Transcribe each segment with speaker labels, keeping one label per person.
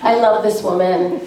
Speaker 1: I love this woman.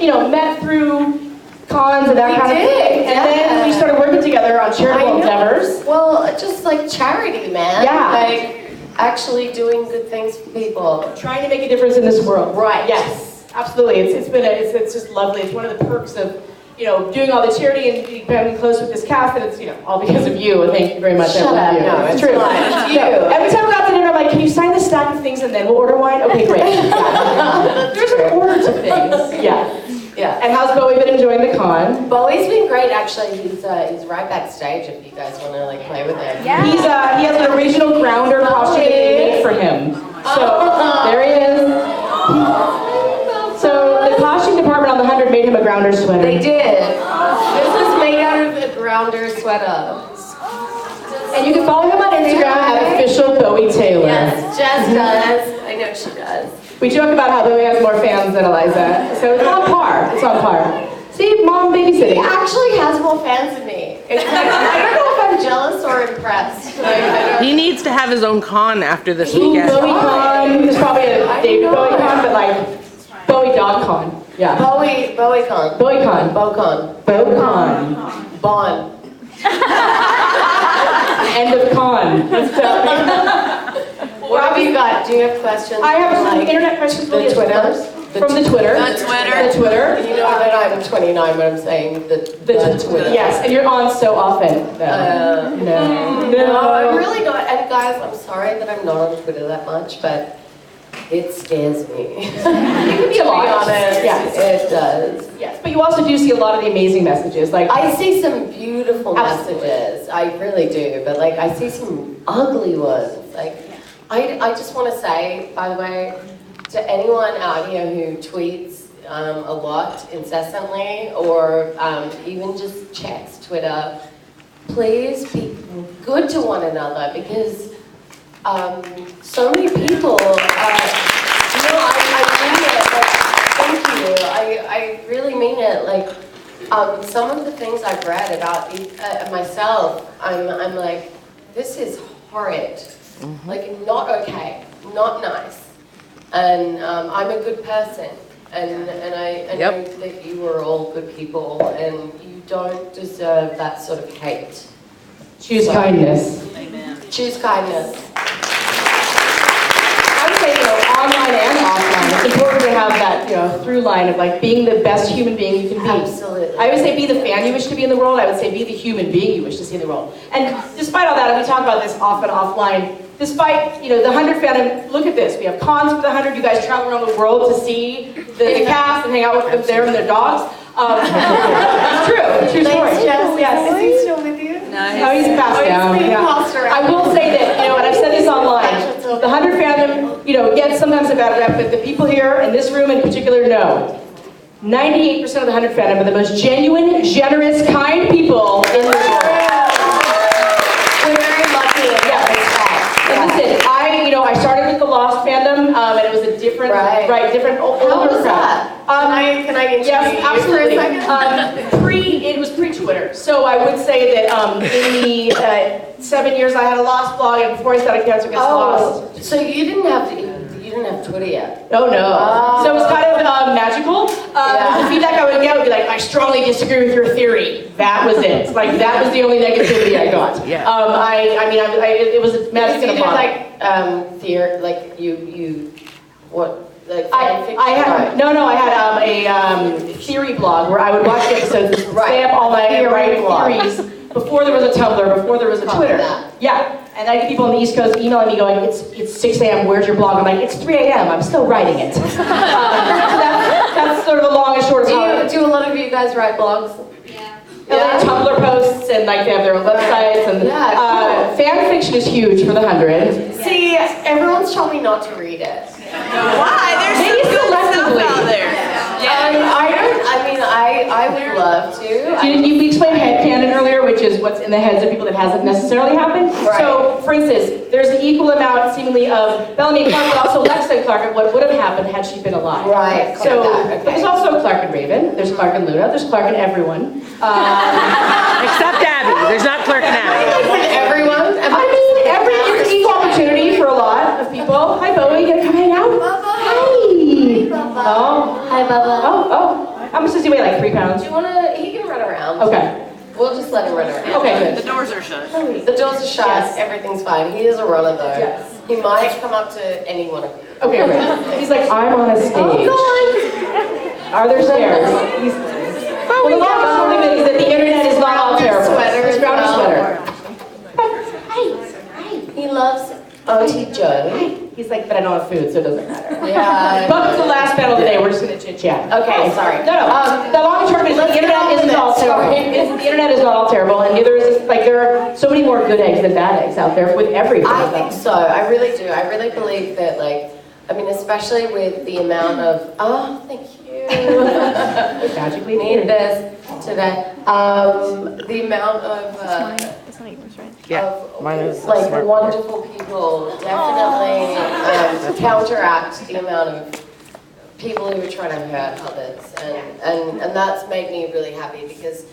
Speaker 2: We met through cons and that kind of thing. And then we started working together on charitable endeavors.
Speaker 1: Well, just like charity, man.
Speaker 2: Yeah.
Speaker 1: Like actually doing good things for people.
Speaker 2: Trying to make a difference in this world.
Speaker 1: Right.
Speaker 2: Yes, absolutely. It's just lovely. It's one of the perks of doing all the charity and becoming close with this cast, and it's all because of you. And thank you very much.
Speaker 1: Shut up. No,
Speaker 2: it's true.
Speaker 1: It's you.
Speaker 2: Every time we're out to dinner, I'm like, can you sign this stack of things and then we'll order wine? Okay, great. There's an order to things. Yeah.
Speaker 1: Yeah.
Speaker 2: And how's Bowie been enjoying the con?
Speaker 1: Bowie's been great, actually. He's right backstage if you guys want to play with him.
Speaker 2: Yeah. He has an original grounder costume that they made for him. So there he is. So the costume department on the 100 made him a grounder sweater.
Speaker 1: They did. This is made out of a grounder sweater.
Speaker 2: And you can follow him on Instagram at official Bowie Taylor.
Speaker 1: Yes, Jess does. I know she does.
Speaker 2: We joke about how Bowie has more fans than Eliza, so it's on par. It's on par. See, mom babysitting.
Speaker 1: He actually has more fans than me. It's like, I don't know if I'm jealous or impressed.
Speaker 3: He needs to have his own con after this
Speaker 2: Bowie
Speaker 3: weekend.
Speaker 2: Con. There's probably a David Bowie Con, but Bowie.con. Yeah.
Speaker 1: Bowie Con.
Speaker 2: Bowie Con.
Speaker 1: Bo-Con.
Speaker 2: Bo-Con.
Speaker 1: Bon.
Speaker 2: End of con.
Speaker 1: What have you got? Do you have questions?
Speaker 2: I have some internet questions from the Twitter. From the Twitter.
Speaker 1: The Twitter. You know that I'm 29, but I'm saying the Twitter.
Speaker 2: Yes, and you're on so often. No,
Speaker 1: I'm really not. And guys, I'm sorry that I'm not on Twitter that much, but it scares me.
Speaker 2: You can be a lot.
Speaker 1: honest.
Speaker 2: Yes.
Speaker 1: It does.
Speaker 2: Yes, but you also do see a lot of the amazing messages. Like
Speaker 1: I see some beautiful messages. I really do, but I see some ugly ones. I just want to say, by the way, to anyone out here who tweets a lot incessantly or even just checks Twitter, please be good to one another because so many people, I mean it, thank you, I really mean it, some of the things I've read about myself, I'm like, this is horrid, not okay, not nice. And I'm a good person, and I know that you are all good people, and you don't deserve that sort of hate.
Speaker 2: choose kindness.
Speaker 3: Amen.
Speaker 1: Choose kindness.
Speaker 2: I would say, online and offline, it's important to have that, through line of being the best human being you can be.
Speaker 1: Absolutely.
Speaker 2: I would say be the fan you wish to be in the world. I would say be the human being you wish to see in the world. And despite all that, and we talk about this off and offline, despite, the 100 fandom, look at this. We have cons for the 100. You guys travel around the world to see the cast and hang out with them there and their dogs. It's true. True story. Yes.
Speaker 1: Is he still with you?
Speaker 2: No, he's passed down.
Speaker 1: He's being passed around.
Speaker 2: I will say that, and I've said this online, the 100 fandom, gets sometimes a bad rep, but the people here in this room in particular know. 98% of the 100 fandom are the most genuine, generous, kind people in the world.
Speaker 1: We're very lucky.
Speaker 2: And listen, I started with the Lost fandom, and it was a different, different older
Speaker 1: How was
Speaker 2: crowd.
Speaker 1: that? Can I interview
Speaker 2: Yes,
Speaker 1: you
Speaker 2: absolutely.
Speaker 1: for a second?
Speaker 2: It was pre-Twitter, so I would say that in the 7 years I had a Lost blog, and before I started Cancer Gets Lost.
Speaker 1: So you didn't have Twitter yet?
Speaker 2: Oh no. So it was kind of magical. The feedback I would get would be I strongly disagree with your theory. That was it. That was the only negativity I got.
Speaker 3: Yeah.
Speaker 2: It was a magic in a bottle. I had a theory blog where I would watch the episodes and stay up all night and write theories before there was a Tumblr, before there was a Twitter. Yeah. And I get people on the East Coast emailing me going, it's 6 a.m., where's your blog? I'm like, it's 3 a.m., I'm still writing it. That's sort of the long and short of it.
Speaker 1: Do a lot of you guys write blogs?
Speaker 2: Yeah. Tumblr posts, and they have their own websites, and fan fiction is huge for the 100.
Speaker 1: See, everyone's told me not to read it.
Speaker 3: Why? There's
Speaker 2: Maybe
Speaker 3: some good stuff
Speaker 2: selectively.
Speaker 3: out there.
Speaker 1: I would love to.
Speaker 2: You explained headcanon earlier, which is what's in the heads of people that hasn't necessarily happened.
Speaker 1: Right.
Speaker 2: So, for instance, there's an equal amount, seemingly, of Bellamy and Clark, but also Lexa and Clark, of what would have happened had she been alive.
Speaker 1: Right.
Speaker 2: So, but there's also Clark and Raven, there's Clark and Luna, there's Clark and everyone.
Speaker 3: Except Abby. There's not Clark and Abby.
Speaker 1: Everyone.
Speaker 2: There's equal opportunity for a lot Well, hi, Bowie. You gonna come hang out? Hi. Oh.
Speaker 1: Hi, Bubba.
Speaker 2: Oh. How much does he weigh? Like 3 pounds?
Speaker 1: Do you wanna? He can run around.
Speaker 2: Okay.
Speaker 1: We'll just let him run around.
Speaker 2: Okay, good.
Speaker 3: The doors are shut.
Speaker 1: The doors are shut.
Speaker 2: Yes.
Speaker 1: Everything's fine. He is a runner though.
Speaker 2: Yes.
Speaker 1: He might come up to any one of you.
Speaker 2: Okay, great. He's like, I'm on a stage.
Speaker 1: Oh,
Speaker 2: Are there stairs? He's, well, the long and short of it is that the internet is not all terrible.
Speaker 1: Sweater
Speaker 2: He's found a sweater.
Speaker 1: he loves Auntie Joe.
Speaker 2: He's like, but I don't have food, so it doesn't matter.
Speaker 1: Yeah.
Speaker 2: But the last panel today, we're just gonna chit chat.
Speaker 1: Okay, sorry.
Speaker 2: No. The long and short of it is the internet isn't all terrible. The internet is not all terrible, and neither is like there are so many more good eggs than bad eggs out there with everything.
Speaker 1: I think so. I really do. I really believe that, like, I mean, especially with the amount of, oh, thank you.
Speaker 2: Magically
Speaker 1: Need this today. The amount of,
Speaker 4: It's not yours, right?
Speaker 3: Yeah, mine is
Speaker 1: like
Speaker 3: smart.
Speaker 1: wonderful people definitely counteract the amount of people who are trying to hurt others, and that's made me really happy because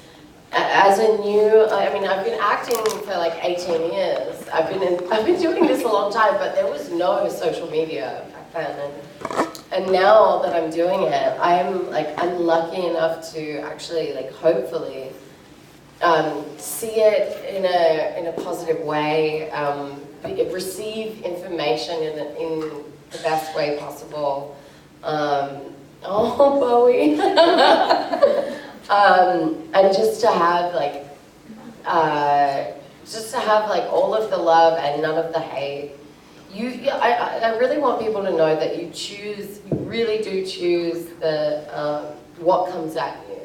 Speaker 1: as a new, I mean, I've been acting for like 18 years. I've been doing this a long time, but there was no social media back then, and now that I'm doing it, I'm lucky enough to actually, like, hopefully see it in a positive way, receive information in the best way possible. Oh, Bowie. And just to have all of the love and none of the hate. I really want people to know that you really do choose what comes at you.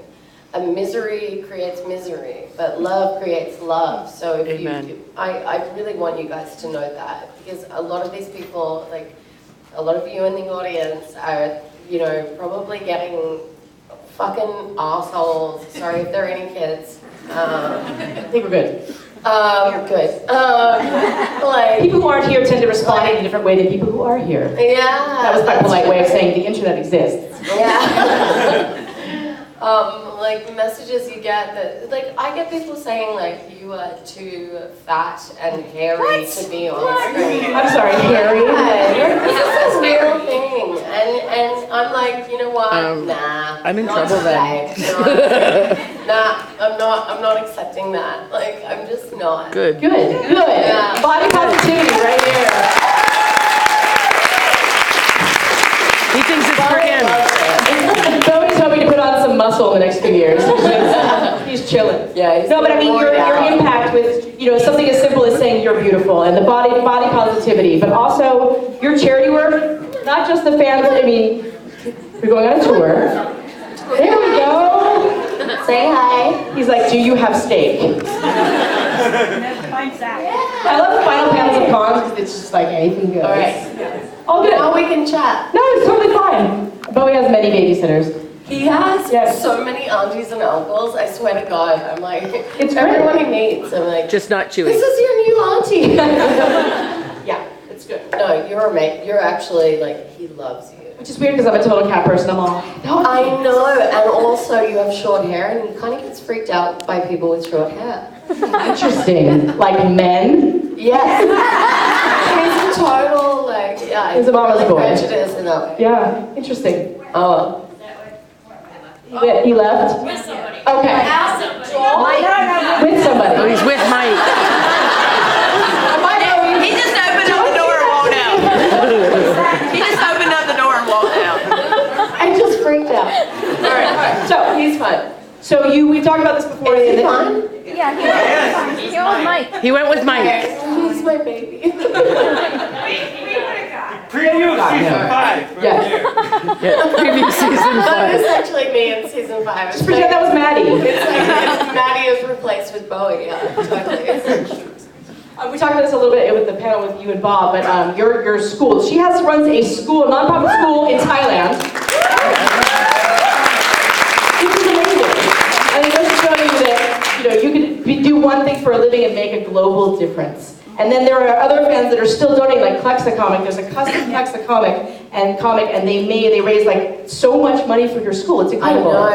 Speaker 1: And misery creates misery, but love creates love. So if
Speaker 3: Amen.
Speaker 1: I really want you guys to know that, because a lot of these people, like a lot of you in the audience, are, probably getting fucking assholes. Sorry if there are any kids.
Speaker 2: I think we're good.
Speaker 1: Good. Like,
Speaker 2: People who aren't here tend to respond in a different way than people who are here.
Speaker 1: yeah.
Speaker 2: That was my polite way of saying the internet exists.
Speaker 1: Yeah. Like messages you get that, like, I get people saying, like, you are too fat and hairy to be on screen.
Speaker 2: I'm sorry, Harry.
Speaker 1: Yeah, this is a real thing, and I'm like, you know what? Nah.
Speaker 3: I'm in
Speaker 1: not
Speaker 3: trouble then.
Speaker 1: today. Nah, I'm not accepting that. Like, I'm just not.
Speaker 3: Good.
Speaker 2: Good.
Speaker 1: Yeah.
Speaker 2: Body positivity right here.
Speaker 3: He thinks it's for him.
Speaker 2: Tony's hoping to put on some muscle in the next few years. He's chilling.
Speaker 1: Yeah. He's
Speaker 2: No, but I mean, your impact with, something as simple as saying you're beautiful and the body positivity, but also your charity work, not just the fans. I mean, we're going on a tour. There we go.
Speaker 1: Say hi.
Speaker 2: He's like, do you have steak? I love the final panels of cons because it's just like anything goes.
Speaker 1: All right.
Speaker 2: All good.
Speaker 1: Now we can chat.
Speaker 2: No, it's totally fine. Bowie has many babysitters.
Speaker 1: He has
Speaker 2: Yes.
Speaker 1: so many aunties and uncles. I swear to God, I'm like,
Speaker 2: It's
Speaker 1: everyone he meets. I'm like,
Speaker 3: Just not Chewy.
Speaker 1: this is your new auntie.
Speaker 2: Yeah, it's good.
Speaker 1: No, you're a mate. You're actually, like, he loves you.
Speaker 2: Which is weird because I'm a total cat person. I'm all,
Speaker 1: I know, and also you have short hair, and he kind of gets freaked out by people with short hair.
Speaker 2: interesting. Like men?
Speaker 1: Yes. He's a total, like, yeah.
Speaker 2: He's a mama's
Speaker 1: really
Speaker 2: boy.
Speaker 1: Prejudice and all.
Speaker 2: Yeah, interesting.
Speaker 1: Oh.
Speaker 2: He left?
Speaker 5: With somebody.
Speaker 2: Okay. With somebody.
Speaker 3: Oh, he's with Mike.
Speaker 5: He just opened up the door and walked out. He just opened up the door and walked out.
Speaker 1: I just freaked out. All right. So, he's fun.
Speaker 2: So we've talked about this before.
Speaker 1: Is he fun?
Speaker 4: Yeah, he went with Mike.
Speaker 3: He went with Mike.
Speaker 1: He's my baby.
Speaker 6: Preview season 5. Right
Speaker 2: Yeah.
Speaker 6: there.
Speaker 3: Yeah, preview season
Speaker 1: That
Speaker 3: 5.
Speaker 1: was actually me in season 5. It's
Speaker 2: Pretend that was Maddie.
Speaker 1: It's like Maddie is replaced with Bowie. Yeah, totally.
Speaker 2: We talked about this a little bit with the panel with you and Bob, but your school, she runs a school, nonprofit school in Thailand. Which is amazing. And it goes to show you that, you can do one thing for a living and make a global difference. And then there are other fans that are still donating, like Klexa-Comic. There's a custom Klexa-Comic and they raise like so much money for your school. It's
Speaker 1: I
Speaker 2: incredible.
Speaker 1: know.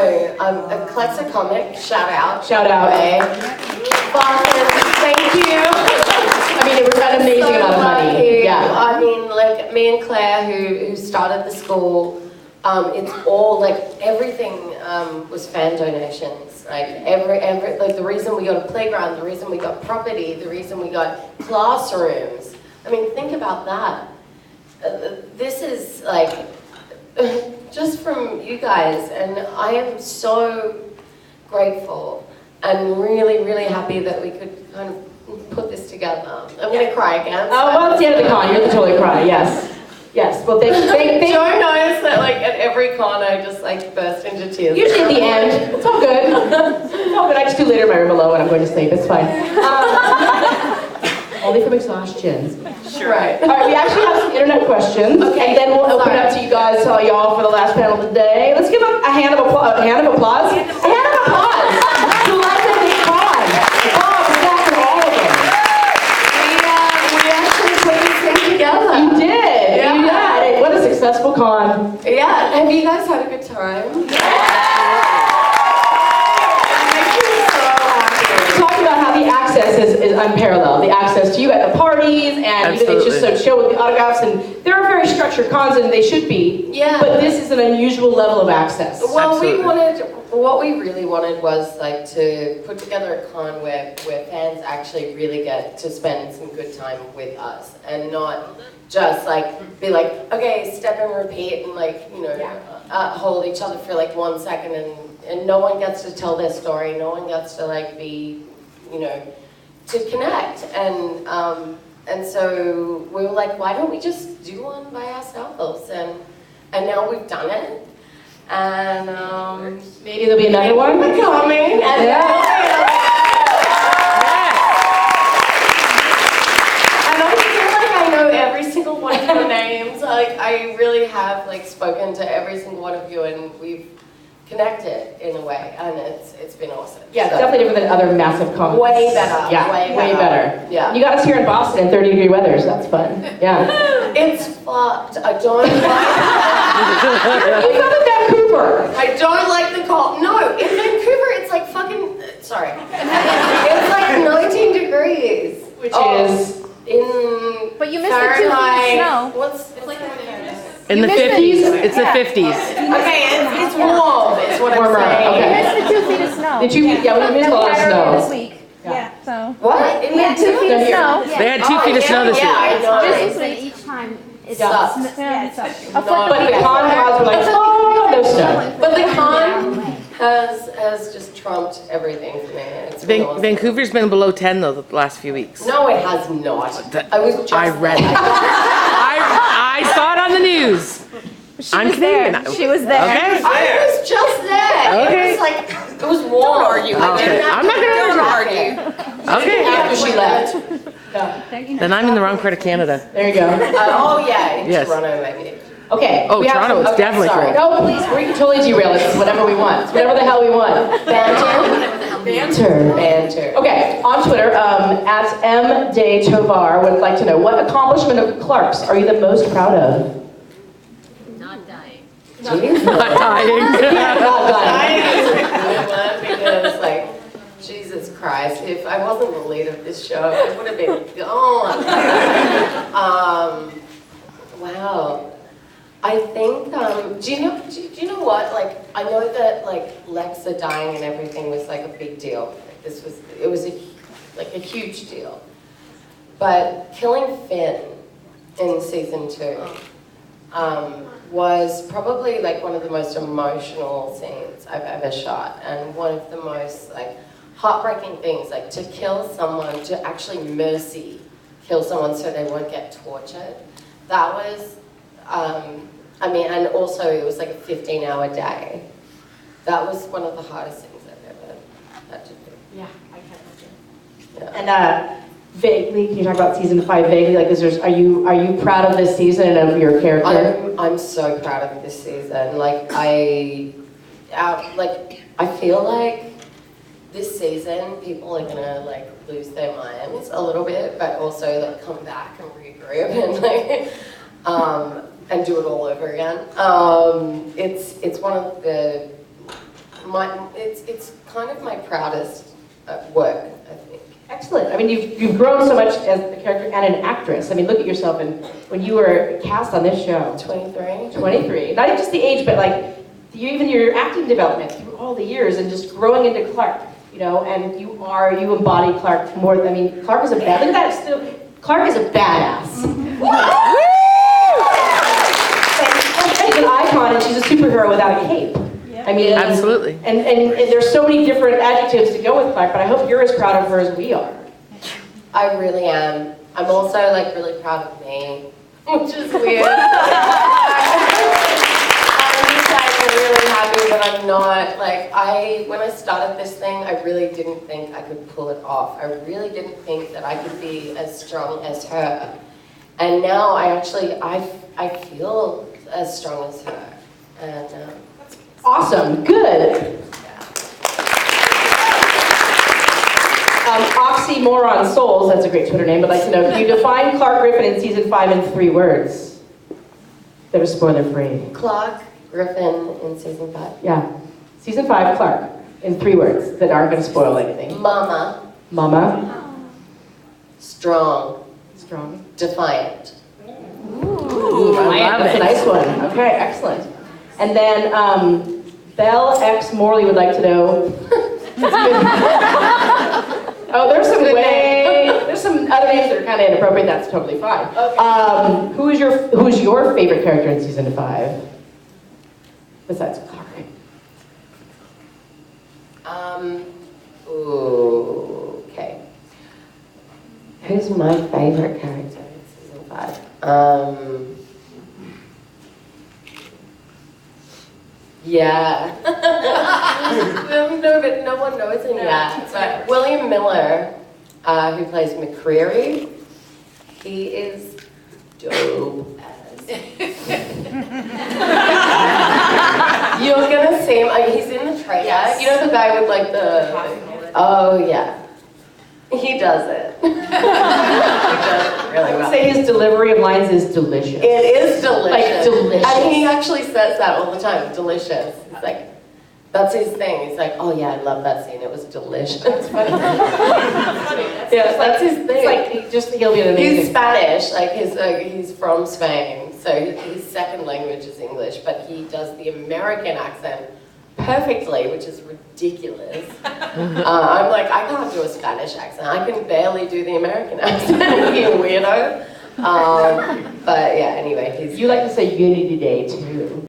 Speaker 1: A Klexa-Comic, shout out.
Speaker 2: Shout out.
Speaker 1: Boston, thank you.
Speaker 2: I mean, an amazing
Speaker 1: So
Speaker 2: amount of money.
Speaker 1: lucky.
Speaker 2: Yeah.
Speaker 1: I mean, like me and Claire, who started the school, it's all like everything was fan donations. Like every like the reason we got a playground, the reason we got property, the reason we got classrooms. I mean, think about that. This is like just from you guys, and I am so grateful and really, really happy that we could kind of put this together. I'm gonna cry again.
Speaker 2: Oh, well, it's the end of the con. You're totally cry. Yes. Yes. Well, thank you.
Speaker 1: Joe knows that like at every con I just like burst into tears.
Speaker 2: Usually at the end. It's all good. It's all good. I just do later in my room alone when I'm going to sleep. It's fine. Only from exhaustion.
Speaker 1: Sure. Right.
Speaker 2: All right, we actually have some internet questions,
Speaker 1: Okay.
Speaker 2: and then we'll open up to you guys, to all y'all, for the last panel of the day. Let's give a hand of applause. A hand of applause. A hand of applause. To Eliza and Con. Bob, Zach, and all of them.
Speaker 1: We actually put this thing together.
Speaker 2: You did.
Speaker 1: Yeah.
Speaker 2: You did. What a successful con.
Speaker 1: Yeah. Have you guys had a good time?
Speaker 2: Talk about how the access is unparalleled. The access to you at the parties, and even it's just so chill with the autographs, and there are very structured cons, and they should be.
Speaker 1: Yeah.
Speaker 2: But this is an unusual level of access.
Speaker 1: Well,
Speaker 3: Absolutely.
Speaker 1: what we really wanted was like to put together a con where fans actually really get to spend some good time with us, and not just like be like, okay, step and repeat, and like, you know, hold each other for like 1 second, and no one gets to tell their story, no one gets to like be, you know, to connect, and so we were like, why don't we just do one by ourselves, and now we've done it, and
Speaker 2: Maybe there'll be another one.
Speaker 1: we're coming, and and I feel like I know every single one of your names. Like I really have like spoken to every single one of you, and we've connected in a way, and it's been awesome.
Speaker 2: Yeah, it's
Speaker 1: So,
Speaker 2: definitely different than other massive cons.
Speaker 1: way better.
Speaker 2: Yeah, way better.
Speaker 1: Yeah.
Speaker 2: You got us here in Boston in 30-degree weather, so that's fun. Yeah.
Speaker 1: It's fucked. I don't like.
Speaker 2: You got to Vancouver.
Speaker 1: I don't like the cold. No, in Vancouver it's like fucking. Sorry. It's like 19 degrees,
Speaker 2: Which is
Speaker 1: in
Speaker 4: But you missed the 2 feet of
Speaker 1: Fahrenheit.
Speaker 4: snow.
Speaker 1: What's
Speaker 3: In the
Speaker 4: missed it.
Speaker 3: 50s. It's the
Speaker 4: Yeah.
Speaker 3: 50s.
Speaker 1: okay? It's warm. It's what
Speaker 2: Warmer,
Speaker 1: I'm saying.
Speaker 2: okay.
Speaker 4: You missed the 2 feet of snow.
Speaker 2: Did you? Yeah, we missed a
Speaker 4: That
Speaker 2: lot
Speaker 4: we
Speaker 2: of
Speaker 4: had earlier this
Speaker 2: snow.
Speaker 4: week.
Speaker 2: Yeah.
Speaker 4: So
Speaker 1: What?
Speaker 4: we had 2 feet of snow.
Speaker 3: They had 2 feet of snow this
Speaker 1: yeah,
Speaker 3: week.
Speaker 1: I know.
Speaker 4: This
Speaker 7: But
Speaker 4: week.
Speaker 7: each time it
Speaker 1: Sucks.
Speaker 7: sucks.
Speaker 4: Yeah, it sucks. A
Speaker 1: No,
Speaker 4: foot
Speaker 2: But the con gods were like, oh, no snow.
Speaker 1: But the con has just trumped everything for me. It's been awesome.
Speaker 3: Vancouver's been below 10 though the last few weeks.
Speaker 1: No, it has not. I was just.
Speaker 3: I read it. I saw it on the news.
Speaker 4: She
Speaker 3: I'm
Speaker 4: was there.
Speaker 3: Canadian.
Speaker 4: She was there.
Speaker 3: Okay.
Speaker 1: I was just there.
Speaker 3: Okay.
Speaker 1: It was like it was warm.
Speaker 5: Don't argue with
Speaker 3: Okay.
Speaker 5: it.
Speaker 3: I'm not gonna
Speaker 5: argue.
Speaker 3: Okay.
Speaker 2: After she left.
Speaker 3: Then I'm in the wrong part of Canada.
Speaker 2: There you go.
Speaker 1: Oh yeah, in
Speaker 3: Yes.
Speaker 1: Toronto maybe.
Speaker 2: Okay.
Speaker 3: Oh,
Speaker 2: we have
Speaker 3: Toronto,
Speaker 2: some-
Speaker 3: it's definitely
Speaker 1: sorry.
Speaker 3: cold.
Speaker 2: No, please, we can totally derail it. It's whatever we want. It's whatever the hell we want.
Speaker 1: Banter. Banter.
Speaker 2: Okay, on Twitter, at @mdaytovar would like to know, what accomplishment of Clark's are you the most proud of?
Speaker 1: Jeez.
Speaker 3: Not dying.
Speaker 2: Not done.
Speaker 1: Because like Jesus Christ, if I wasn't the lead of this show, I would have been gone. Wow. I think, do you know what? Like, I know that like Lexa dying and everything was like a big deal. Like, it was a huge deal. But killing Finn in season 2 was probably like one of the most emotional scenes I've ever shot, and one of the most like heartbreaking things, like to kill someone, to actually mercy kill someone so they won't get tortured. That was, I mean, and also it was like a 15-hour day. That was one of the hardest things I've ever had to do.
Speaker 2: Yeah, I can't imagine.
Speaker 1: Yeah.
Speaker 2: And vaguely, can you talk about season 5 vaguely? Like, are you proud of this season and of your character?
Speaker 1: I'm so proud of this season. Like I feel like this season people are gonna like lose their minds a little bit, but also like come back and regroup and like and do it all over again. It's one of it's kind of my proudest work, I think.
Speaker 2: Excellent. I mean, you've grown so much as a character and an actress. I mean, look at yourself. And when you were cast on this show,
Speaker 1: 23.
Speaker 2: 23. Not even just the age, but like even your acting development through all the years and just growing into Clark. You know, and you embody Clark more. I mean, Clark is a bad. Look at that. Still, Clark is a badass. She's an icon, and she's a superhero without a cape. I mean,
Speaker 3: Absolutely.
Speaker 2: And there's so many different adjectives to go with Clark, but I hope you're as proud of her as we are.
Speaker 1: I really am. I'm also like really proud of me, which is weird. I'm just like really happy that I'm not like when I started this thing, I really didn't think I could pull it off. I really didn't think that I could be as strong as her. And now I feel as strong as her. And
Speaker 2: Awesome. Good. Oxymoron Souls, that's a great Twitter name, but I'd like to know, can you define Clark Griffin in season 5 in 3 words? That was spoiler free.
Speaker 1: Clark Griffin in season 5.
Speaker 2: Yeah. Season 5, Clark, in 3 words that aren't going to spoil anything.
Speaker 1: Mama.
Speaker 2: Mama.
Speaker 1: Strong.
Speaker 2: Strong.
Speaker 1: Defiant.
Speaker 3: Ooh, I love
Speaker 2: That's a
Speaker 3: it.
Speaker 2: nice one. Okay, excellent. And then Belle X Morley would like to know. Oh, there's some other names that are kind of inappropriate. That's totally fine.
Speaker 1: Okay.
Speaker 2: Who is your favorite character in season 5? Besides Clark.
Speaker 1: Okay. Who's my favorite character in season 5? Yeah. No, but no one knows him yet. But William Miller, who plays McCreary, he is dope as. You're gonna see him. He's in the trailer.
Speaker 5: Yes.
Speaker 1: You know the guy with like the. Oh yeah. He does it. He does it really
Speaker 2: I would
Speaker 1: well.
Speaker 2: say his delivery of lines is delicious.
Speaker 1: It is delicious.
Speaker 2: Like, delicious.
Speaker 1: And he actually says that all the time, delicious. It's like, that's his thing. He's like, oh yeah, I love that scene. It was delicious. It's funny. Yeah, that's his thing.
Speaker 2: It's like, he'll be an amazing.
Speaker 1: He's Spanish, like he's from Spain, so his second language is English, but he does the American accent perfectly, which is ridiculous. I'm like, I can't do a Spanish accent. I can barely do the American accent, you weirdo. But yeah, anyway,
Speaker 2: You like to say Unity Day too.